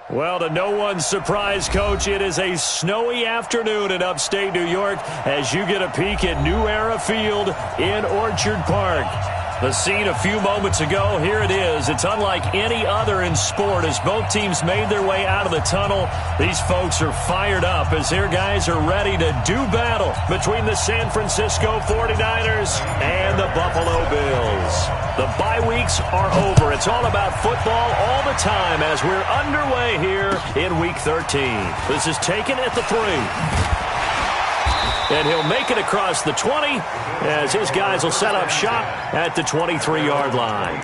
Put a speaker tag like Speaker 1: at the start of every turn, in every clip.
Speaker 1: Well, to no one's surprise, Coach, it is a snowy afternoon in upstate New York as you get a peek at New Era Field in Orchard Park. The scene a few moments ago, here it is. It's unlike any other in sport as both teams made their way out of the tunnel. These folks are fired up as their guys are ready to do battle between the San Francisco 49ers and the Buffalo Bills. The bye weeks are over. It's all about football all the time as we're underway here in Week 13. This is taken at the 3. And he'll make it across the 20 as his guys will set up shop at the 23-yard line.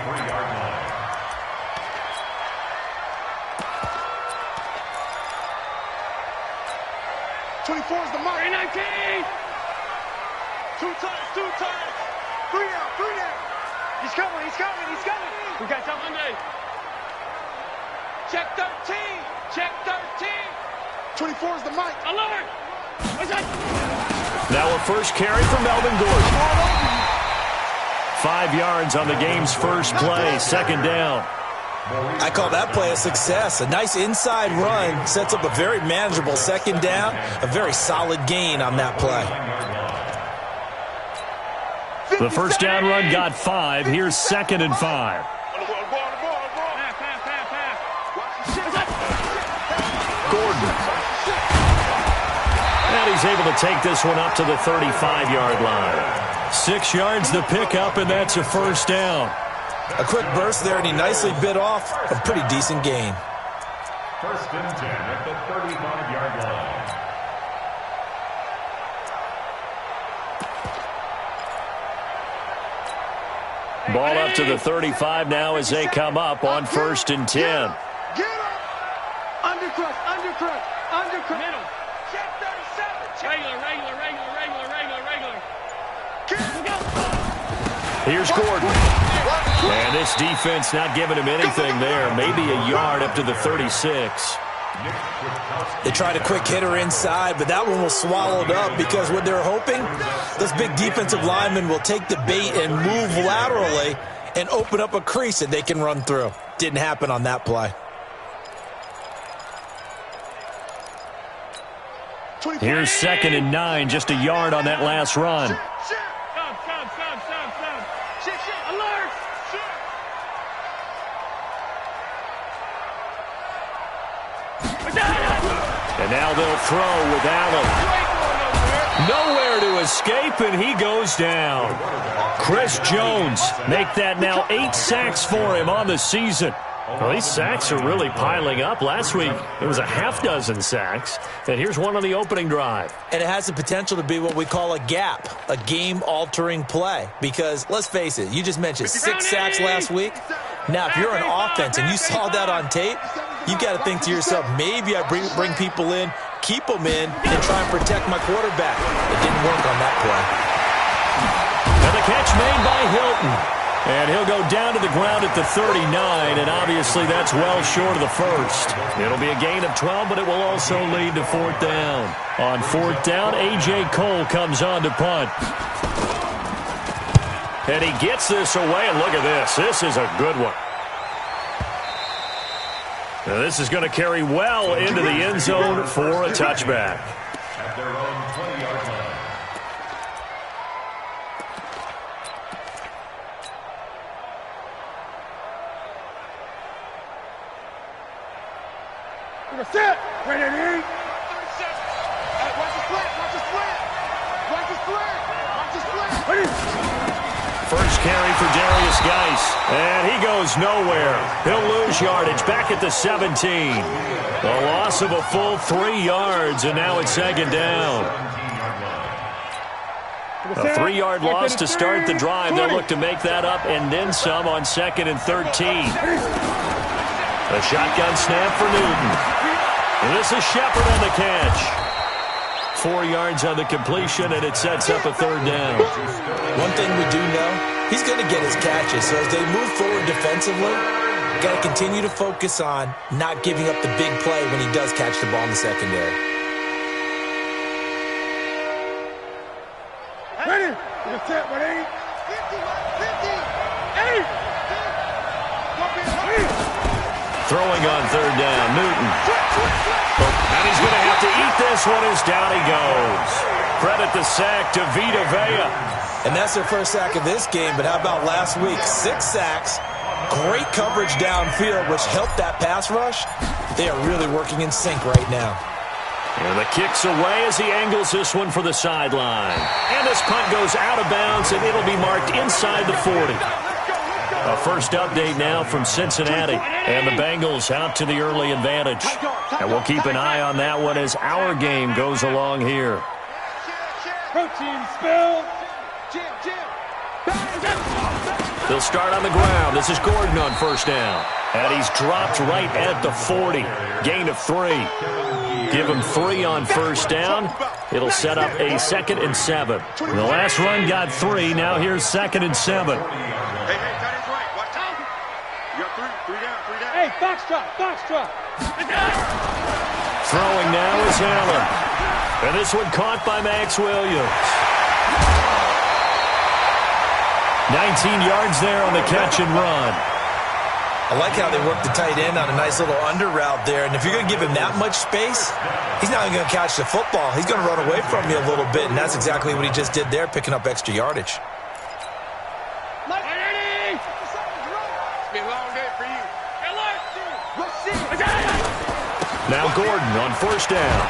Speaker 2: Is the mark. 19. Two times. Three down. He's coming. We got time Monday. Check 13. 24 is the mic. Alert. What's that?
Speaker 1: Now a first carry from Melvin Gordon. 5 yards on the game's first play, second down.
Speaker 3: I call that play a success. A nice inside run sets up a very manageable second down. A very solid gain on that play.
Speaker 1: The first down run got 5. Here's second and 5. Gordon. And he's able to take this one up to the 35-yard line. 6 yards the pickup, and that's a first down.
Speaker 3: A quick burst there, and he nicely bit off a pretty decent gain.
Speaker 4: First and 10 at the 35-yard line.
Speaker 1: Ball up to the 35 now as they come up on first and 10.
Speaker 2: Get up. Undercut. Middle. Check 37. Regular.
Speaker 1: Here's Gordon. And this defense not giving him anything there. Maybe a yard up to the 36.
Speaker 3: They tried a quick hitter inside, but that one was swallowed up because what they're hoping, this big defensive lineman will take the bait and move laterally and open up a crease that they can run through. Didn't happen on that play.
Speaker 1: Here's second and 9, just a yard on that last run.
Speaker 2: Alert!
Speaker 1: And now they'll throw with Allen. Nowhere to escape, and he goes down. Chris Jones make that now 8 sacks for him on the season. Well, these sacks are really piling up. Last week, it was a half-dozen sacks. And here's one on the opening drive.
Speaker 3: And it has the potential to be what we call a gap, a game-altering play. Because, let's face it, you just mentioned 6 sacks last week. Now, if you're an offense and you saw that on tape, you got to think to yourself, maybe I bring people in, keep them in, and try and protect my quarterback. It didn't work on that play.
Speaker 1: And the catch made by Hilton. And he'll go down to the ground at the 39, and obviously that's well short of the first. It'll be a gain of 12, but it will also lead to fourth down. On fourth down, A.J. Cole comes on to punt. And he gets this away, and look at this. This is a good one. Now this is going to carry well into the end zone for a touchback.
Speaker 4: At their own 20-yard line.
Speaker 2: Set. Ready to eat. Watch the split.
Speaker 1: First carry for Darius Geis, and he goes nowhere. He'll lose yardage back at the 17. A loss of a full 3 yards, and now it's second down. A 3-yard loss to start the drive. They'll look to make that up and then some on second and 13. A shotgun snap for Newton. And this is Shepard on the catch. 4 yards on the completion, and it sets up a third down.
Speaker 3: One thing we do know, he's going to get his catches. So as they move forward defensively, got to continue to focus on not giving up the big play when he does catch the ball in the secondary.
Speaker 2: Ready? Set. Ready? 50. 50. 8.
Speaker 1: Throwing on third down, Newton. And he's going to have to eat this one as down he goes. Credit the sack to Vita Vea.
Speaker 3: And that's their first sack of this game, but how about last week? 6 sacks, great coverage downfield, which helped that pass rush. They are really working in sync right now.
Speaker 1: And the kick's away as he angles this one for the sideline. And this punt goes out of bounds, and it'll be marked inside the 40. A first update now from Cincinnati. And the Bengals out to the early advantage. And we'll keep an eye on that one as our game goes along here.
Speaker 2: Protein spill.
Speaker 1: They'll start on the ground. This is Gordon on first down. And he's dropped right at the 40. Gain of 3. Give him 3 on first down. It'll set up a 2nd and 7. The last run got 3. Now here's 2nd and 7.
Speaker 2: Hey, that is right. Watch out. You got 3 down. Hey, foxtrot.
Speaker 1: Throwing now is Allen. And this one caught by Max Williams. 19 yards there on the catch and run.
Speaker 3: I like how they work the tight end on a nice little under route there. And if you're going to give him that much space, he's not even going to catch the football. He's going to run away from you a little bit, and that's exactly what he just did there, picking up extra yardage.
Speaker 2: It's been a long day for you.
Speaker 1: Now Gordon on first down.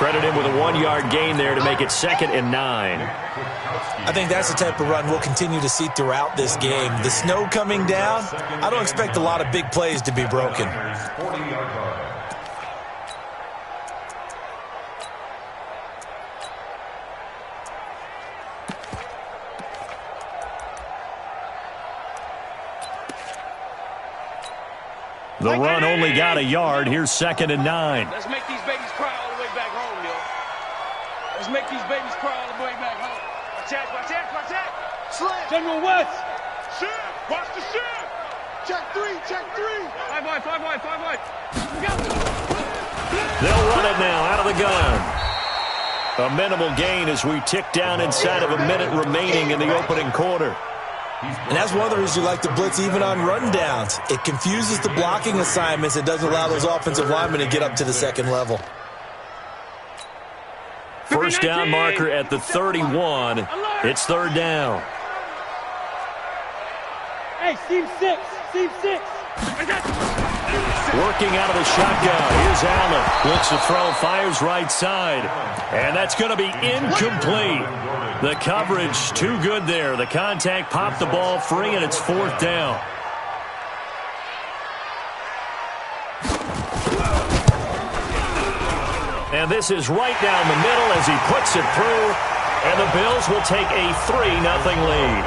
Speaker 1: Credit him with a 1-yard gain there to make it 2nd and 9.
Speaker 3: I think that's the type of run we'll continue to see throughout this game. The snow coming down, I don't expect a lot of big plays to be broken.
Speaker 1: The run only got a yard. Here's 2nd and 9.
Speaker 2: Let's make these babies cry all the way back home, yo. Let's make these babies cry all the way back home. Watch out. Slant. General West. Shift. Watch the shift. Check 3. 5 wide.
Speaker 1: They'll run it now out of the gun. A minimal gain as we tick down inside of a minute remaining in the opening quarter.
Speaker 3: And that's one of the reasons you like to blitz even on rundowns. It confuses the blocking assignments. It doesn't allow those offensive linemen to get up to the second level.
Speaker 1: First down marker at the 31. It's third down.
Speaker 2: Hey, Steve 6.
Speaker 1: Working out of the shotgun. Here's Allen. Looks to throw, fires right side. And that's going to be incomplete. The coverage too good there. The contact popped the ball free, and it's 4th down. And this is right down the middle as he puts it through. And the Bills will take a 3-0 lead.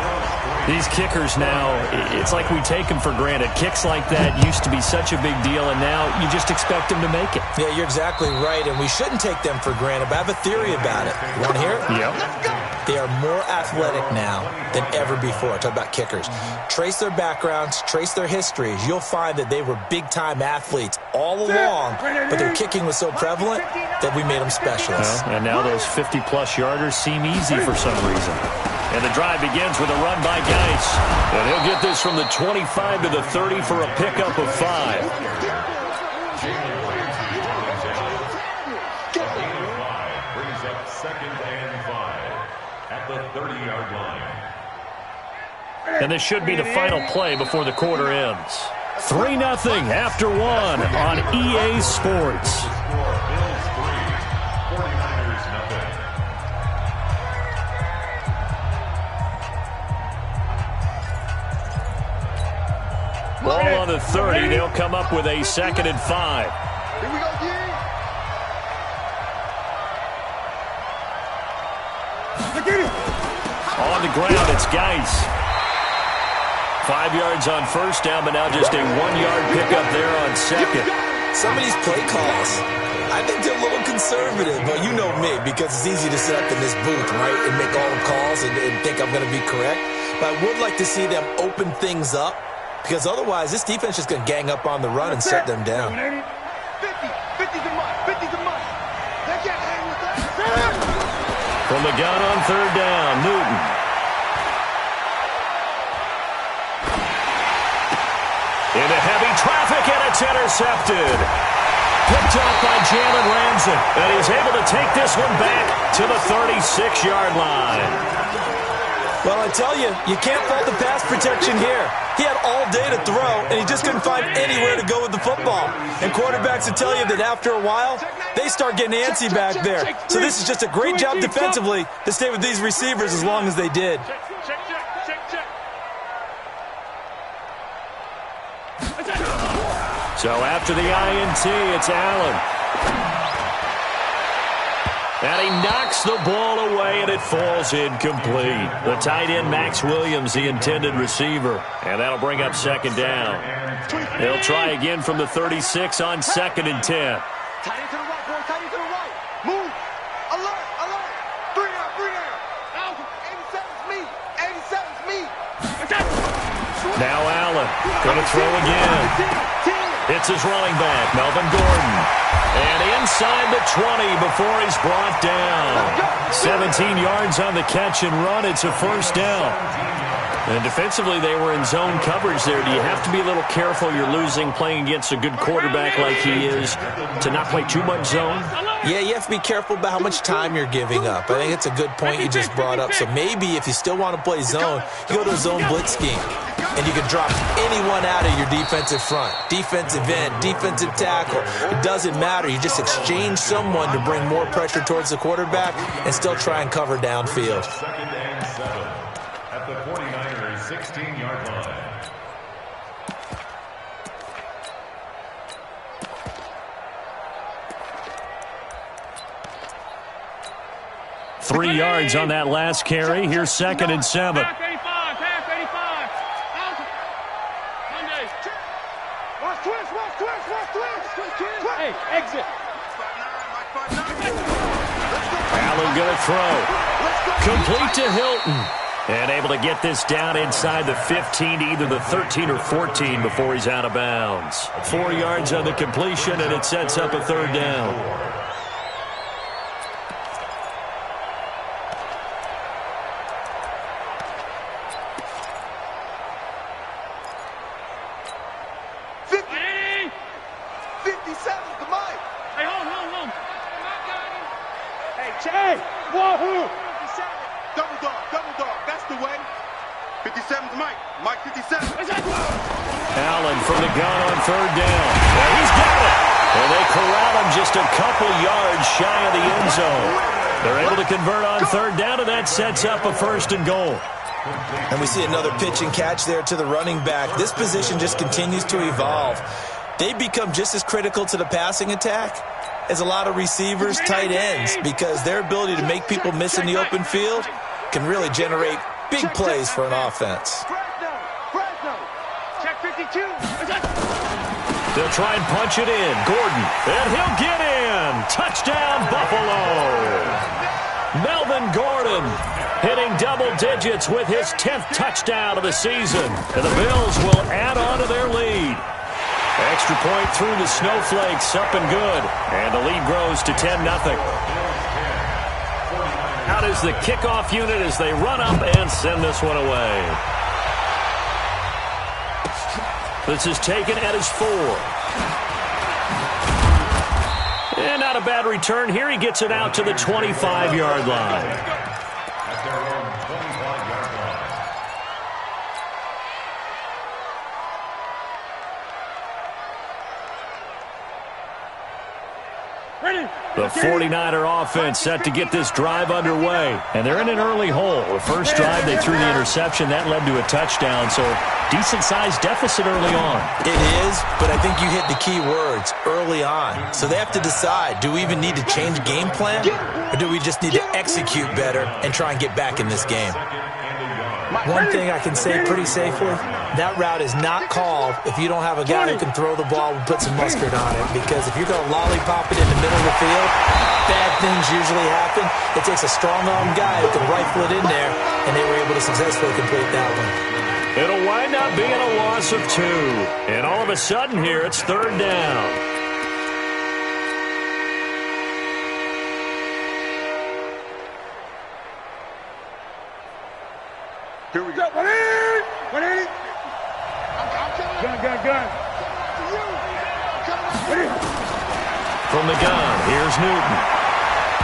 Speaker 1: These kickers now, it's like we take them for granted. Kicks like that used to be such a big deal, and now you just expect them to make it.
Speaker 3: Yeah, you're exactly right, and we shouldn't take them for granted, but I have a theory about it. You want to hear it?
Speaker 1: Yep.
Speaker 3: They are more athletic now than ever before. Talk about kickers. Trace their backgrounds, trace their histories. You'll find that they were big-time athletes all along, but their kicking was so prevalent that we made them specialists.
Speaker 1: And now those 50-plus yarders seem easy for some reason. And the drive begins with a run by Geis. And he'll get this from the 25 to the 30 for a pickup of 5.
Speaker 4: Brings up 2nd and 5 at the 30-yard line.
Speaker 1: And this should be the final play before the quarter ends. 3-0 after 1 on EA Sports. Ball on the 30. They'll come up with a 2nd and 5.
Speaker 2: Here we go, D.
Speaker 1: On the ground, it's Geis. 5 yards on first down, but now just a 1-yard pickup there on 2nd.
Speaker 3: Some of these play calls, I think they're a little conservative, but you know me, because it's easy to sit up in this booth, right, and make all the calls and think I'm going to be correct. But I would like to see them open things up, because otherwise this defense is going to gang up on the run and shut them down.
Speaker 2: 50's a must. They can't hang with that.
Speaker 1: From the gun on third down, Newton. Into heavy traffic, and it's intercepted. Picked up by Jalen Ramsey, and he's able to take this one back to the 36-yard line.
Speaker 3: Well, I tell you, you can't fault the pass protection here. He had all day to throw, and he just couldn't find anywhere to go with the football. And quarterbacks will tell you that after a while, they start getting antsy back there. So this is just a great job defensively to stay with these receivers as long as they did.
Speaker 1: So after the INT, it's Allen. And he knocks the ball away, and it falls incomplete. The tight end, Max Williams, the intended receiver. And that'll bring up second down. They'll try again from the 36 on 2nd and 10.
Speaker 2: Tight end to the right, boy. Tight end to the right. Move. Alert, alert. 3 down. 87's me. 87's me.
Speaker 1: Now Allen going to throw again. It's his running back, Melvin Gordon. And inside the 20 before he's brought down. 17 yards on the catch and run. It's a first down. And defensively, they were in zone coverage there. Do you have to be a little careful? You're losing playing against a good quarterback like he is to not play too much zone?
Speaker 3: Yeah, you have to be careful about how much time you're giving up. I think it's a good point you just brought up. So maybe if you still want to play zone, you go to a zone blitz scheme. And you can drop anyone out of your defensive front. Defensive end, defensive tackle. It doesn't matter. You just exchange someone to bring more pressure towards the quarterback and still try and cover downfield.
Speaker 4: 2nd and 7 at the 49ers' 16-yard line.
Speaker 1: Three yards on that last carry. Here's 2nd and 7.
Speaker 2: Hey, exit.
Speaker 1: Allen going to throw. Complete to Hilton. And able to get this down inside the 15 to either the 13 or 14 before he's out of bounds. 4 yards on the completion, and it sets up a third down. Allen from the gun on third down. Well, he's got it. And they corral him just a couple yards shy of the end zone. They're able to convert on third down, and that sets up a 1st and goal.
Speaker 3: And we see another pitch and catch there to the running back. This position just continues to evolve. They become just as critical to the passing attack as a lot of receivers, tight ends, because their ability to make people miss in the open field can really generate big plays for an offense.
Speaker 1: They'll try and punch it in. Gordon, and he'll get in. Touchdown, Buffalo. Melvin Gordon hitting double digits with his 10th touchdown of the season. And the Bills will add on to their lead. Extra point through the Snowflakes, up and good. And the lead grows to 10-0. Out is the kickoff unit as they run up and send this one away. This is taken at his 4. And not a bad return here. He gets it out to the 25-yard line.
Speaker 4: At their own 25-yard line.
Speaker 1: The 49er offense set to get this drive underway. And they're in an early hole. The first drive, they threw the interception. That led to a touchdown. So decent-sized deficit early on.
Speaker 3: It is, but I think you hit the key words, early on. So they have to decide, do we even need to change game plan? Or do we just need to execute better and try and get back in this game? One thing I can say pretty safely, that route is not called if you don't have a guy who can throw the ball and put some mustard on it. Because if you're going to lollipop it in the middle of the field, bad things usually happen. It takes a strong-arm guy who can rifle it in there, and they were able to successfully complete that one.
Speaker 1: It'll wind up being a loss of 2. And all of a sudden here, it's third down.
Speaker 2: Here we go. 180! 180! I'm telling Gun.
Speaker 1: From the gun, here's Newton.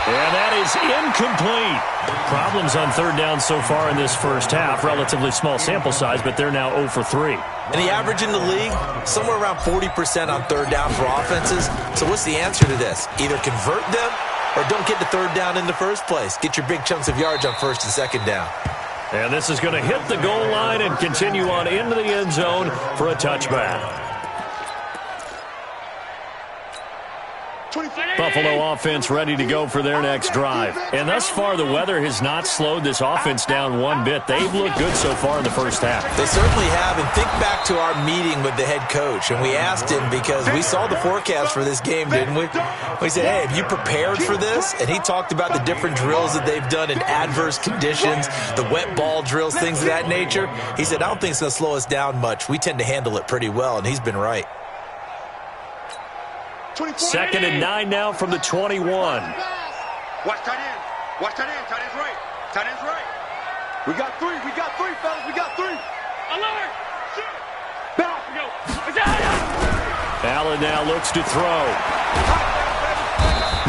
Speaker 1: And that is incomplete. Problems on third down so far in this first half. Relatively small sample size, but they're now 0 for 3.
Speaker 3: And the average in the league, somewhere around 40% on third down for offenses. So what's the answer to this? Either convert them or don't get the third down in the first place. Get your big chunks of yards on first and second down.
Speaker 1: And this is going to hit the goal line and continue on into the end zone for a touchback. Buffalo offense ready to go for their next drive. And thus far, the weather has not slowed this offense down one bit. They've looked good so far in the first half.
Speaker 3: They certainly have. And think back to our meeting with the head coach. And we asked him, because we saw the forecast for this game, didn't we? We said, hey, have you prepared for this? And he talked about the different drills that they've done in adverse conditions, the wet ball drills, things of that nature. He said, I don't think it's going to slow us down much. We tend to handle it pretty well, and he's been right.
Speaker 1: 2nd and 9 now from the 21.
Speaker 2: Watch tight end. Watch tight end. Tight end's right. Tight end's right. We got three, fellas. We got three. Alert! Shoot! Back. We go.
Speaker 1: Allen now looks to throw.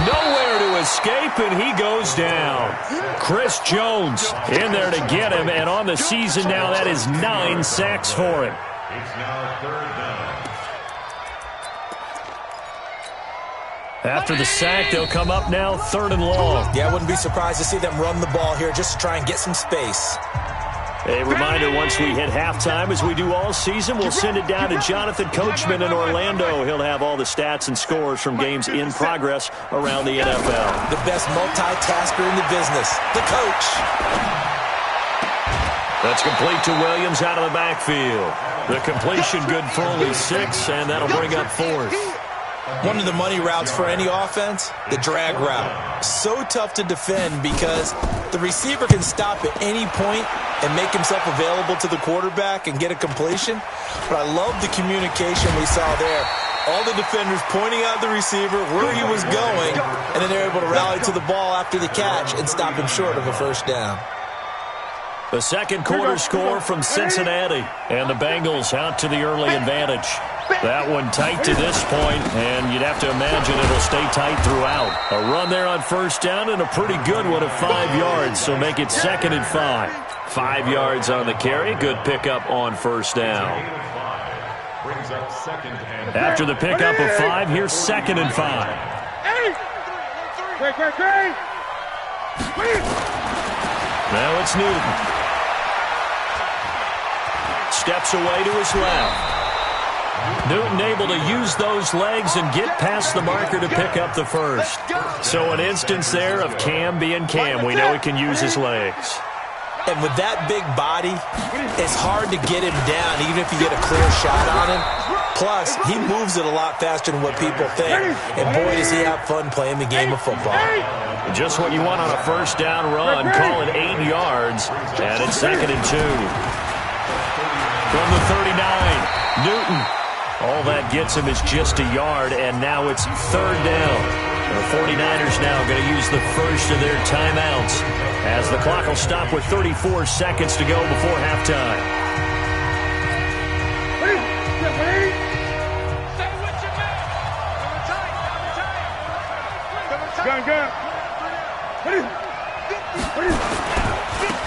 Speaker 1: Nowhere to escape, and he goes down. Chris Jones in there to get him, and on the season now, that is 9 sacks for him.
Speaker 4: It's now third down.
Speaker 1: After the sack, they'll come up now 3rd and long.
Speaker 3: Yeah, I wouldn't be surprised to see them run the ball here just to try and get some space.
Speaker 1: A reminder, once we hit halftime, as we do all season, we'll send it down to Jonathan Coachman in Orlando. He'll have all the stats and scores from games in progress around the NFL.
Speaker 3: The best multitasker in the business, the coach.
Speaker 1: That's complete to Williams out of the backfield. The completion good for only 6, and that'll bring up 4th.
Speaker 3: One of the money routes for any offense, the drag route. So tough to defend because the receiver can stop at any point and make himself available to the quarterback and get a completion. But I love the communication we saw there. All the defenders pointing out the receiver, where he was going, and then they're able to rally to the ball after the catch and stop him short of a first down.
Speaker 1: The second quarter score from Cincinnati, and the Bengals out to the early advantage. That one tight to this point, and you'd have to imagine it'll stay tight throughout. A run there on first down and a pretty good one of 5 yards, so make it 2nd and 5. 5 yards on the carry, good pickup on first down. After the pickup of 5, here's 2nd and 5. Now it's Newton. Steps away to his left. Newton able to use those legs and get past the marker to pick up the first. So an instance there of Cam being Cam. We know he can use his legs.
Speaker 3: And with that big body, it's hard to get him down, even if you get a clear shot on him. Plus, he moves it a lot faster than what people think. And boy, does he have fun playing the game of football.
Speaker 1: Just what you want on a first down run. Call it 8 yards. And it's 2nd and 2. From the 39, Newton. All that gets him is just a yard, and now it's 3rd down. The 49ers now going to use the first of their timeouts as the clock will stop with 34 seconds to go before halftime.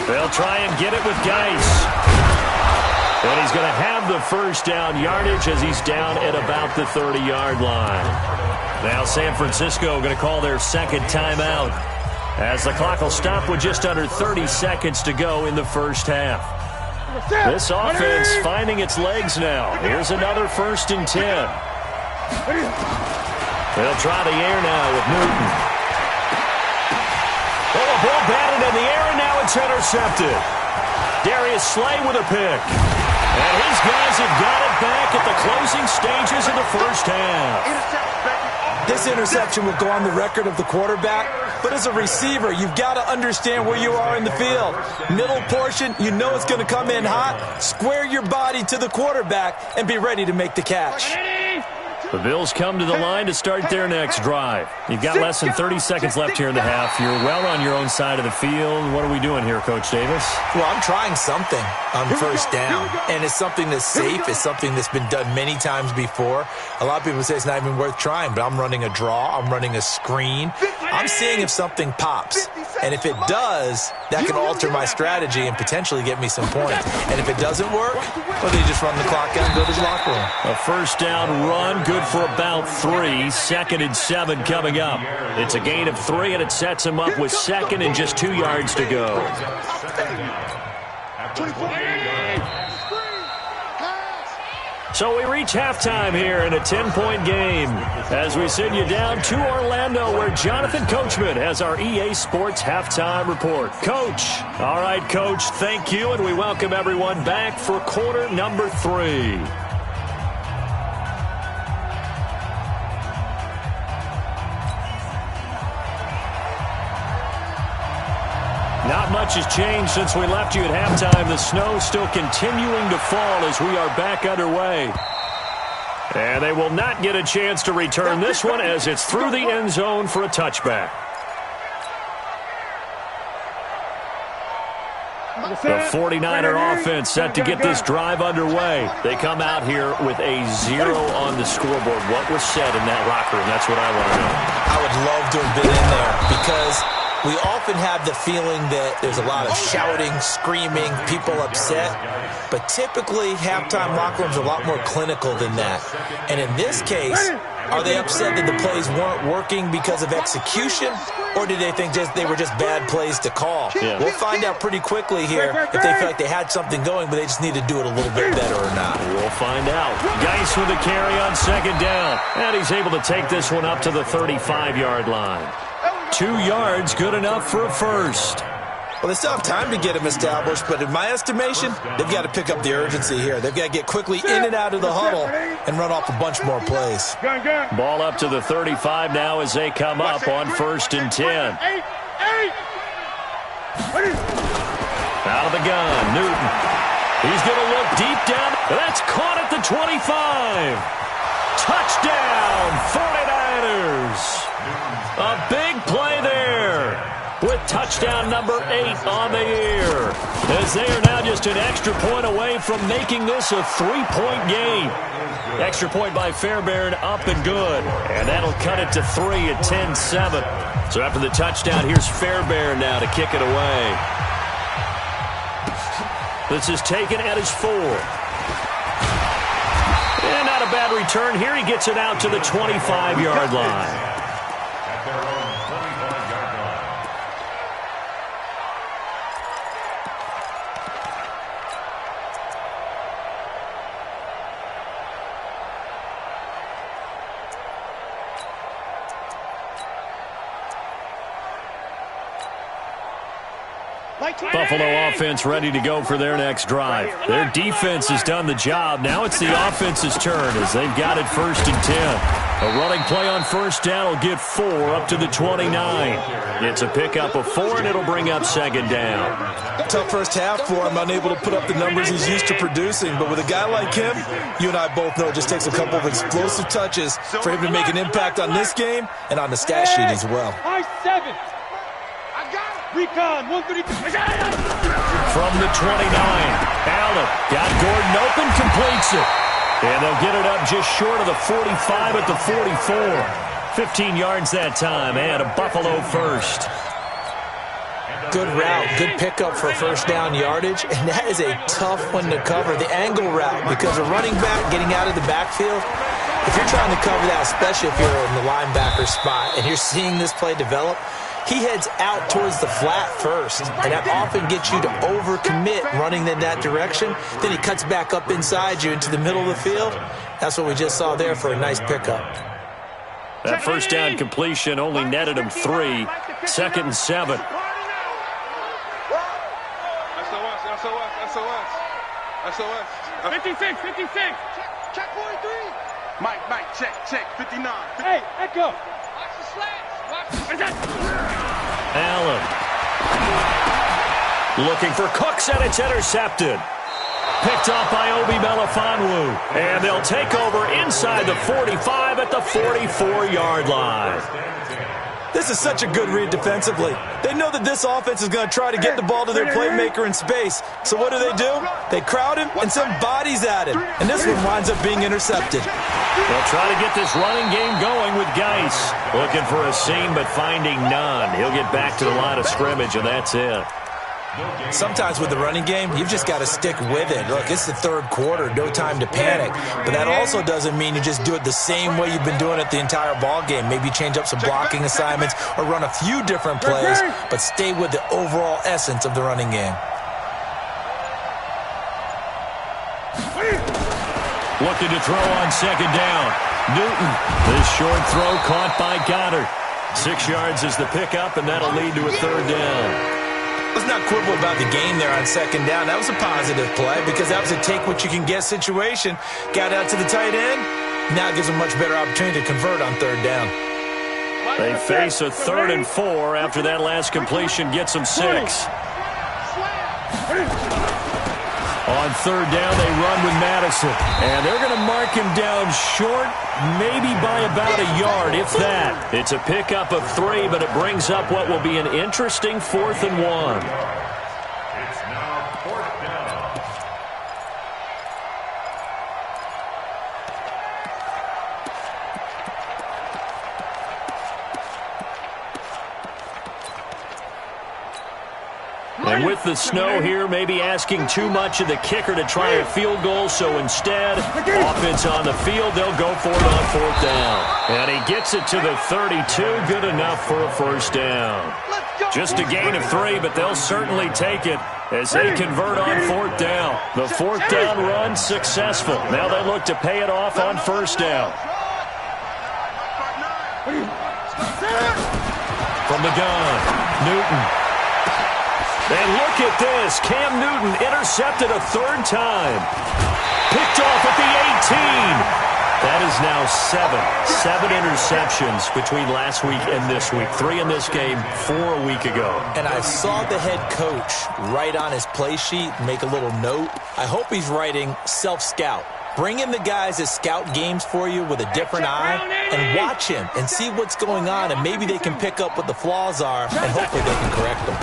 Speaker 1: They'll try and get it with Geis. And he's going to have the first down yardage as he's down at about the 30-yard line. Now San Francisco going to call their second timeout as the clock will stop with just under 30 seconds to go in the first half. This offense finding its legs now. Here's another 1st and 10. They'll try the air now with Newton. Oh, a ball batted in the air, and now it's intercepted. Darius Slay with a pick. And his guys have got it back at the closing stages of the first half.
Speaker 3: This interception will go on the record of the quarterback, but as a receiver, you've got to understand where you are in the field. Middle portion, you know it's going to come in hot. Square your body to the quarterback and be ready to make the catch.
Speaker 1: The Bills come to the line to start their next drive. You've got less than 30 seconds left here in the half. You're well on your own side of the field. What are we doing here, Coach Davis?
Speaker 3: Well, I'm trying something on first down, and it's something that's safe. It's something that's been done many times before. A lot of people say it's not even worth trying, but I'm running a draw. I'm running a screen. I'm seeing if something pops, and if it does, that can alter my strategy and potentially get me some points. And if it doesn't work, well, they just run the clock out and go to the locker room.
Speaker 1: A first down run, good for about 3. 2nd and 7 coming up. It's a gain of 3, and it sets him up with 2nd and just 2 yards to go. So we reach halftime here in a 10-point game. As we send you down to Orlando, where Jonathan Coachman has our EA Sports halftime report. Coach. All right, Coach, thank you, and we welcome everyone back for quarter number 3. Not much has changed since we left you at halftime. The snow still continuing to fall as we are back underway. And they will not get a chance to return this one as it's through the end zone for a touchback. The 49er offense set to get this drive underway. They come out here with a 0 on the scoreboard. What was said in that locker room? That's what I want to know.
Speaker 3: I would love to have been in there because we often have the feeling that there's a lot of shouting, screaming, people upset. But typically, halftime locker rooms are a lot more clinical than that. And in this case, are they upset that the plays weren't working because of execution? Or did they think they were just bad plays to call?
Speaker 1: Yeah.
Speaker 3: We'll find out pretty quickly here if they feel like they had something going, but they just need to do it a little bit better or not.
Speaker 1: We'll find out. Geis with a carry on 2nd down. And he's able to take this one up to the 35-yard line. 2 yards, good enough for a first.
Speaker 3: Well, they still have time to get him established, but in my estimation, they've got to pick up the urgency here. They've got to get quickly in and out of the huddle and run off a bunch more plays.
Speaker 1: Ball up to the 35 now as they come up on 1st and 10. Out of the gun, Newton. He's going to look deep down. That's caught at the 25. Touchdown, 49ers. A big play there with touchdown number 8 on the year, as they are now just an extra point away from making this a 3-point game. Extra point by Fairbairn, up and good, and that'll cut it to 3 at 10-7. So after the touchdown, here's Fairbairn now to kick it away. This is taken at his 4. And not a bad return here. He gets it out to the 25-yard line. Buffalo offense ready to go for their next drive. Their defense has done the job. Now it's the offense's turn as they've got it 1st and 10. A running play on 1st down will get 4 up to the 29. It's a pickup of 4, and it'll bring up 2nd down.
Speaker 3: Tough first half for him, unable to put up the numbers he's used to producing. But with a guy like him, you and I both know it just takes a couple of explosive touches for him to make an impact on this game and on the stat sheet as well.
Speaker 2: Recon, 132.
Speaker 1: From the 29, Allen got Gordon open, completes it. And they'll get it up just short of the 45 at the 44. 15 yards that time, and a Buffalo first.
Speaker 3: Good route, good pickup for first down yardage, and that is a tough one to cover, the angle route, because a running back getting out of the backfield, if you're trying to cover that, especially if you're in the linebacker spot and you're seeing this play develop, he heads out towards the flat first, and that often gets you to overcommit running in that direction. Then he cuts back up inside you into the middle of the field. That's what we just saw there for a nice pickup.
Speaker 1: That first down completion only netted him 3. 2nd and 7.
Speaker 2: SOS. 56. Check 43. Mike, check, 59. Hey, Echo. Watch the slats.
Speaker 1: Allen looking for Cooks, and it's intercepted. Picked off by Obi Melifonwu. And they'll take over inside the 45 at the 44-yard line.
Speaker 3: This is such a good read defensively. They know that this offense is going to try to get the ball to their playmaker in space. So what do? They crowd him and send bodies at him. And this one winds up being intercepted.
Speaker 1: They'll try to get this running game going with Geis. Looking for a seam, but finding none. He'll get back to the line of scrimmage, and that's it.
Speaker 3: Sometimes with the running game, you've just got to stick with it. Look, it's the third quarter, no time to panic. But that also doesn't mean you just do it the same way you've been doing it the entire ball game. Maybe change up some blocking assignments or run a few different plays, but stay with the overall essence of the running game.
Speaker 1: Looking to throw on second down. Newton, this short throw caught by Goddard. 6 yards is the pickup, and that'll lead to a third down.
Speaker 3: Let's not quibble about the game there on second down. That was a positive play because that was a take-what-you-can-get situation. Got out to the tight end. Now it gives them a much better opportunity to convert on third down.
Speaker 1: They face a 3rd and 4 after that last completion gets them 6. On third down, they run with Madison. And they're going to mark him down short, maybe by about a yard, if that. It's a pickup of 3, but it brings up what will be an interesting 4th and 1.
Speaker 4: It's now 4th down.
Speaker 1: And with the snow here, maybe asking too much of the kicker to try a field goal, so instead, offense on the field, they'll go for it on 4th down. And he gets it to the 32, good enough for a first down. Just a gain of 3, but they'll certainly take it as they convert on 4th down. The 4th down run successful. Now they look to pay it off on first down. From the gun, Newton. And look at this. Cam Newton intercepted a 3rd time. Picked off at the 18. That is now 7 interceptions between last week and this week. 3 in this game, 4 a week ago.
Speaker 3: And I saw the head coach write on his play sheet, make a little note. I hope he's writing self-scout. Bring in the guys that scout games for you with a different eye and watch him and see what's going on, and maybe they can pick up what the flaws are, and hopefully they can correct them.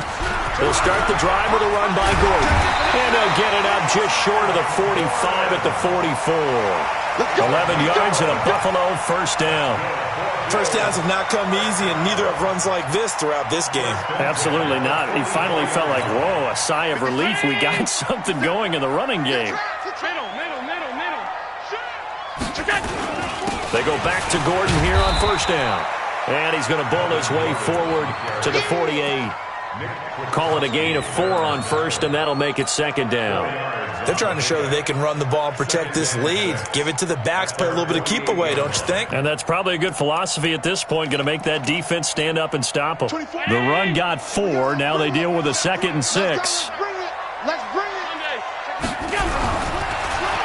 Speaker 1: They'll start the drive with a run by Gordon. And they'll get it up just short of the 45 at the 44. 11 yards and a Buffalo first down.
Speaker 3: First downs have not come easy, and neither have runs like this throughout this game.
Speaker 1: Absolutely not. He finally felt like, whoa, a sigh of relief. We got something going in the running game. They go back to Gordon here on first down. And he's going to bull his way forward to the 48. Call it a gain of 4 on first, and that'll make it second down.
Speaker 3: They're trying to show that they can run the ball and protect this lead. Give it to the backs, play a little bit of keep away, don't you think?
Speaker 1: And that's probably a good philosophy at this point, going to make that defense stand up and stop them. The run got 4. Now they deal with a 2nd and 6.
Speaker 2: Let's bring it.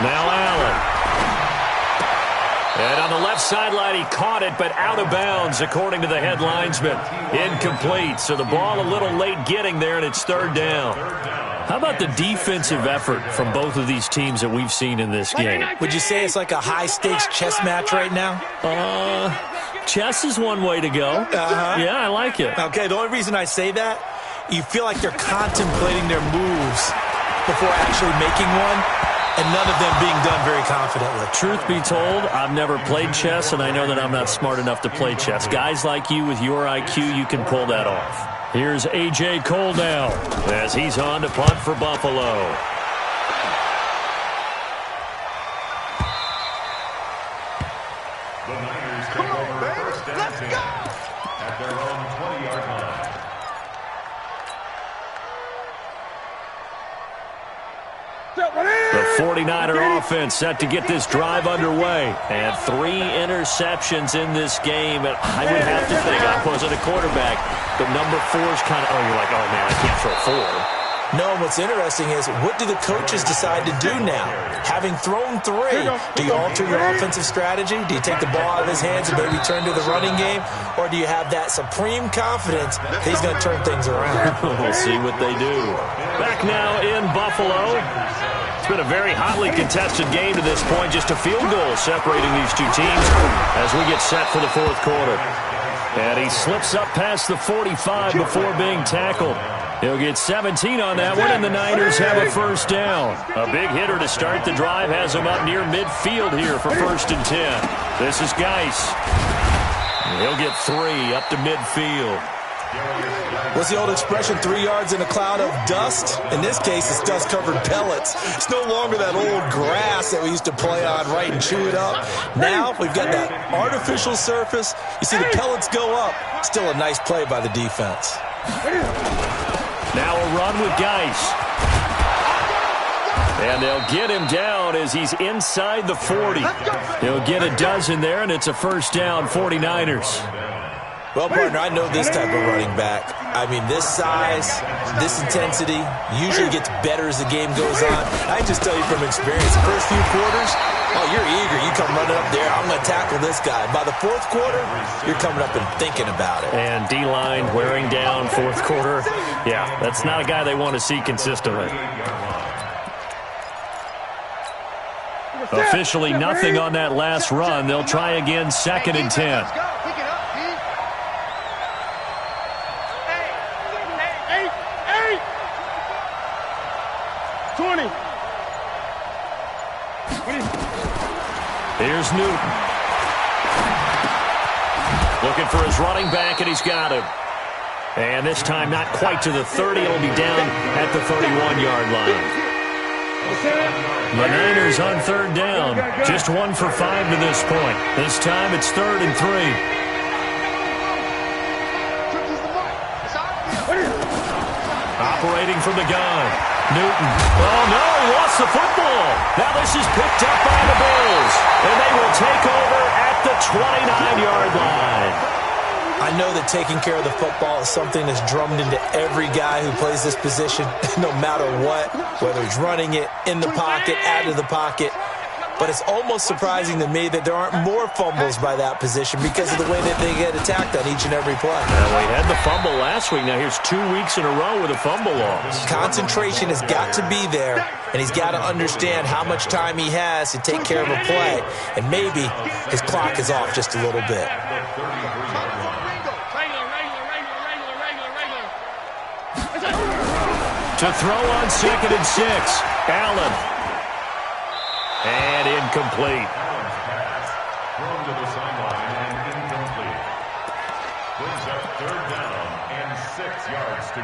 Speaker 1: Now Allen. And on the left sideline, he caught it, but out of bounds, according to the head linesman. Incomplete, so the ball a little late getting there, and it's 3rd down. How about the defensive effort from both of these teams that we've seen in this game?
Speaker 3: Would you say it's like a high-stakes chess match right now?
Speaker 1: Chess is one way to go. Yeah, I like it.
Speaker 3: Okay, the only reason I say that, you feel like they're contemplating their moves before actually making one, and none of them being done very confidently.
Speaker 1: Truth be told, I've never played chess, and I know that I'm not smart enough to play chess. Guys like you with your IQ, you can pull that off. Here's A.J. Cole now as he's on to punt for Buffalo.
Speaker 4: The Niners take over first and 10 at their own 20-yard line.
Speaker 1: The 49er offense set to get this drive underway. And 3 interceptions in this game. And I would have to think, I wasn't a quarterback, but number 4 is kind of, oh, you're like, oh, man, I can't throw 4.
Speaker 3: No, what's interesting is, what do the coaches decide to do now? Having thrown 3, do you alter your offensive strategy? Do you take the ball out of his hands and maybe turn to the running game? Or do you have that supreme confidence that he's going to turn things around?
Speaker 1: We'll see what they do. Back now in Buffalo. It's been a very hotly contested game to this point. Just a field goal separating these two teams as we get set for the fourth quarter. And he slips up past the 45 before being tackled. He'll get 17 on that one, and the Niners have a first down. A big hitter to start the drive has him up near midfield here for 1st and 10. This is Geis. He'll get 3 up to midfield.
Speaker 3: What's the old expression, 3 yards in a cloud of dust? In this case, it's dust-covered pellets. It's no longer that old grass that we used to play on, right, and chew it up. Now we've got that artificial surface. You see the pellets go up. Still a nice play by the defense.
Speaker 1: Now a run with Geis. And they'll get him down as he's inside the 40. He'll get a dozen there, and it's a first down, 49ers.
Speaker 3: Well, partner, I know this type of running back. I mean, this size, this intensity usually gets better as the game goes on. I can just tell you from experience, the first few quarters, oh, you're eager. You come running up there, I'm going to tackle this guy. By the fourth quarter, you're coming up and thinking about it.
Speaker 1: And D-line wearing down fourth quarter. Yeah, that's not a guy they want to see consistently. Officially nothing on that last run. They'll try again, 2nd and 10.
Speaker 2: 20.
Speaker 1: Here's Newton. Looking for his running back, and he's got him. And this time not quite to the 30. It'll be down at the 31-yard line. The Niners on 3rd down. Just 1 for 5 to this point. This time it's 3rd and 3. Operating from the gun. Newton. Oh, no, he lost the football. Now this is picked up by the Bills. And they will take over at the 29-yard line.
Speaker 3: I know that taking care of the football is something that's drummed into every guy who plays this position, no matter what, whether he's running it, in the pocket, out of the pocket. But it's almost surprising to me that there aren't more fumbles by that position because of the way that they get attacked on each and every play.
Speaker 1: Well, he had the fumble last week. Now here's 2 weeks in a row with a fumble loss.
Speaker 3: Concentration has got to be there, and he's got to understand how much time he has to take care of a play. And maybe his clock is off just a little bit.
Speaker 1: To throw on 2nd and 6. Allen. And incomplete.
Speaker 4: Thrown to the sideline and incomplete. Brings up 3rd down and 6 yards to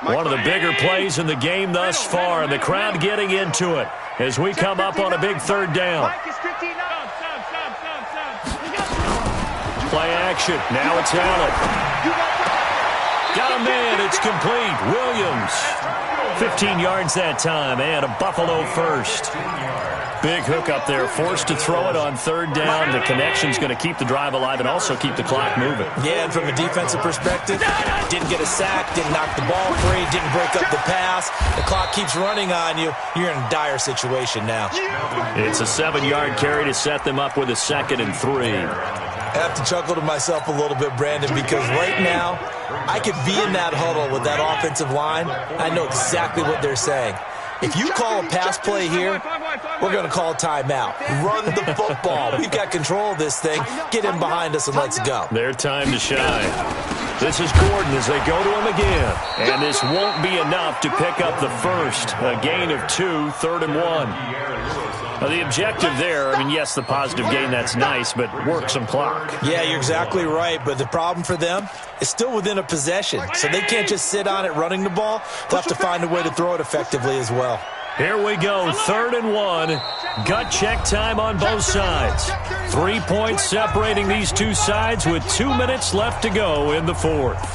Speaker 4: go.
Speaker 1: One of the bigger plays in the game thus far, and the crowd getting into it as we come up on a big 3rd down. Play action. Now it's Allen. Got a man. It's complete. Williams. 15 yards that time, and a Buffalo first. Big hook up there, forced to throw it on 3rd down. The connection's going to keep the drive alive and also keep the clock moving.
Speaker 3: Yeah, and from a defensive perspective, didn't get a sack, didn't knock the ball free, didn't break up the pass. The clock keeps running on you. You're in a dire situation now.
Speaker 1: It's a 7-yard carry to set them up with a 2nd and 3.
Speaker 3: I have to chuckle to myself a little bit, Brandon, because right now I could be in that huddle with that offensive line. I know exactly what they're saying. If you call a pass play here, we're going to call a timeout. Run the football. We've got control of this thing. Get in behind us and let's go.
Speaker 1: Their time to shine. This is Gordon as they go to him again. And this won't be enough to pick up the first. A gain of 2, 3rd and 1. The objective there, I mean, yes, the positive gain, that's nice, but work some clock.
Speaker 3: Yeah, you're exactly right, but the problem for them is still within a possession, so they can't just sit on it running the ball. They'll have to find a way to throw it effectively as well.
Speaker 1: Here we go, 3rd and 1. Gut check time on both sides. 3 points separating these two sides with 2 minutes left to go in the 4th.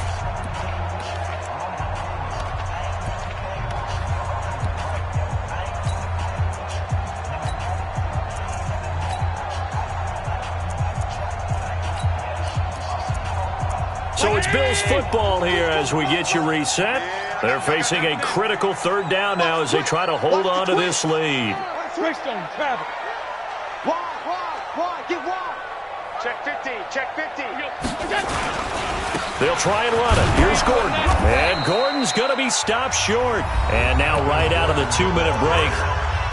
Speaker 1: So it's Bills football here as we get you reset. They're facing a critical third down now as they try to hold on to this lead.
Speaker 2: Switch on, Travis. Wide, get wide. Check 50, check 50.
Speaker 1: They'll try and run it. Here's Gordon. And Gordon's going to be stopped short. And now right out of the 2-minute break,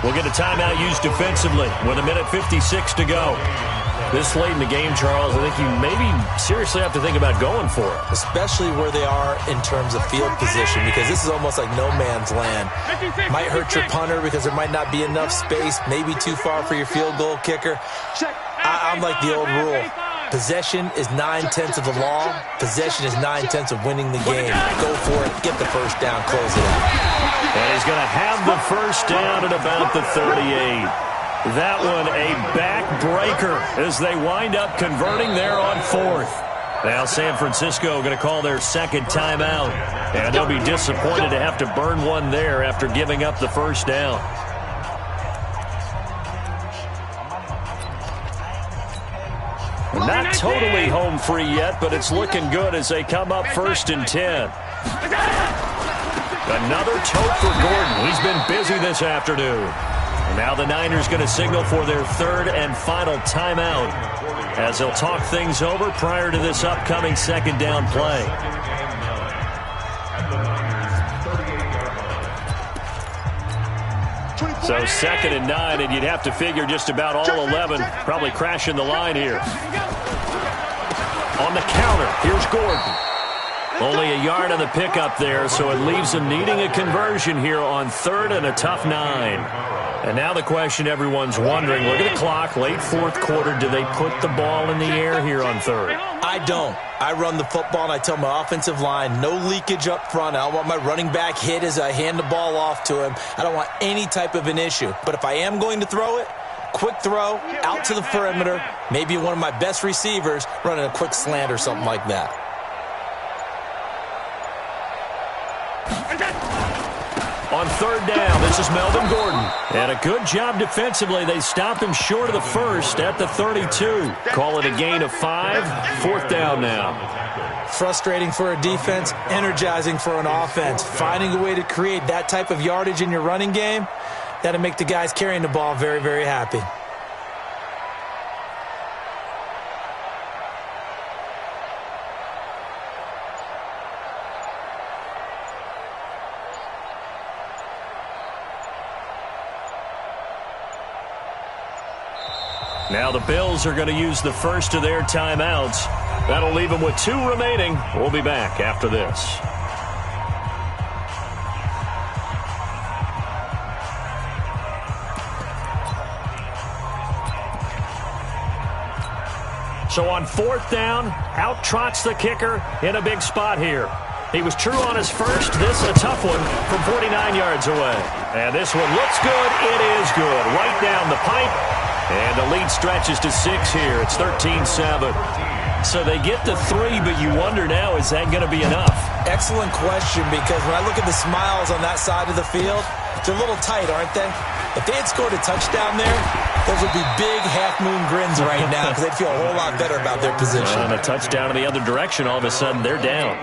Speaker 1: we'll get a timeout used defensively with 1:56 to go. This late in the game, Charles, I think you maybe seriously have to think about going for it.
Speaker 3: Especially where they are in terms of field position, because this is almost like no man's land. Might hurt your punter because there might not be enough space, maybe too far for your field goal kicker. I'm like the old rule. Possession is 9/10 of the law. Possession is 9/10 of winning the game. Go for it. Get the first down. Close it out.
Speaker 1: And he's going to have the first down at about the 38. That one a backbreaker as they wind up converting there on 4th. Now San Francisco going to call their second timeout. And they'll be disappointed to have to burn one there after giving up the first down. Not totally home free yet, but it's looking good as they come up 1st and 10. Another tote for Gordon. He's been busy this afternoon. And now the Niners going to signal for their third and final timeout as they'll talk things over prior to this upcoming second down play. So 2nd and 9, and you'd have to figure just about all 11 probably crashing the line here. On the counter, here's Gordon. Only a yard on the pickup there, so it leaves them needing a conversion here on 3rd and a tough 9. And now the question everyone's wondering, look at the clock, late 4th quarter, do they put the ball in the air here on 3rd?
Speaker 3: I don't. I run the football, and I tell my offensive line, no leakage up front. I don't want my running back hit as I hand the ball off to him. I don't want any type of an issue. But if I am going to throw it, quick throw, out to the perimeter, maybe one of my best receivers running a quick slant or something like that.
Speaker 1: On 3rd down, this is Melvin Gordon. And a good job defensively. They stop him short of the first at the 32. Call it a gain of 5. 4th down now.
Speaker 3: Frustrating for a defense, energizing for an offense. Finding a way to create that type of yardage in your running game, that'll make the guys carrying the ball very, very happy.
Speaker 1: Now the Bills are going to use the first of their timeouts. That'll leave them with 2 remaining. We'll be back after this. So on 4th down, out trots the kicker in a big spot here. He was true on his first. This a tough one from 49 yards away. And this one looks good. It is good. Right down the pipe. And the lead stretches to 6 here. It's 13-7. So they get to 3, but you wonder now, is that going to be enough?
Speaker 3: Excellent question, because when I look at the smiles on that side of the field, they're a little tight, aren't they? If they had scored a touchdown there, those would be big half-moon grins right now because they'd feel a whole lot better about their position.
Speaker 1: And a touchdown in the other direction, all of a sudden they're down.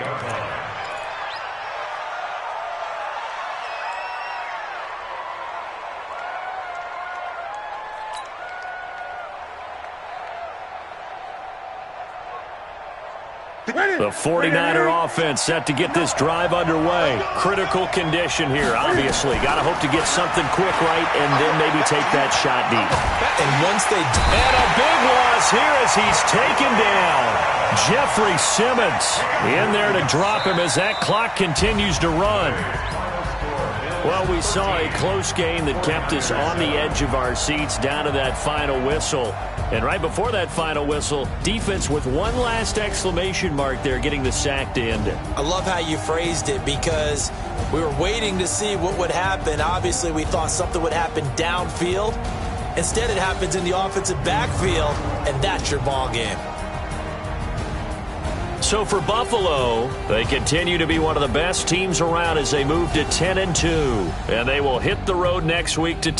Speaker 1: The 49er offense set to get this drive underway. Critical condition here, obviously. Got to hope to get something quick right and then maybe take that shot deep.
Speaker 3: And once they...
Speaker 1: And a big loss here as he's taken down. Jeffrey Simmons in there to drop him as that clock continues to run. Well, we saw a close game that kept us on the edge of our seats down to that final whistle. And right before that final whistle, defense with one last exclamation mark there, getting the sack to end it.
Speaker 3: I love how you phrased it because we were waiting to see what would happen. Obviously, we thought something would happen downfield. Instead, it happens in the offensive backfield, and that's your ball game.
Speaker 1: So for Buffalo, they continue to be one of the best teams around as they move to 10-2. And they will hit the road next week to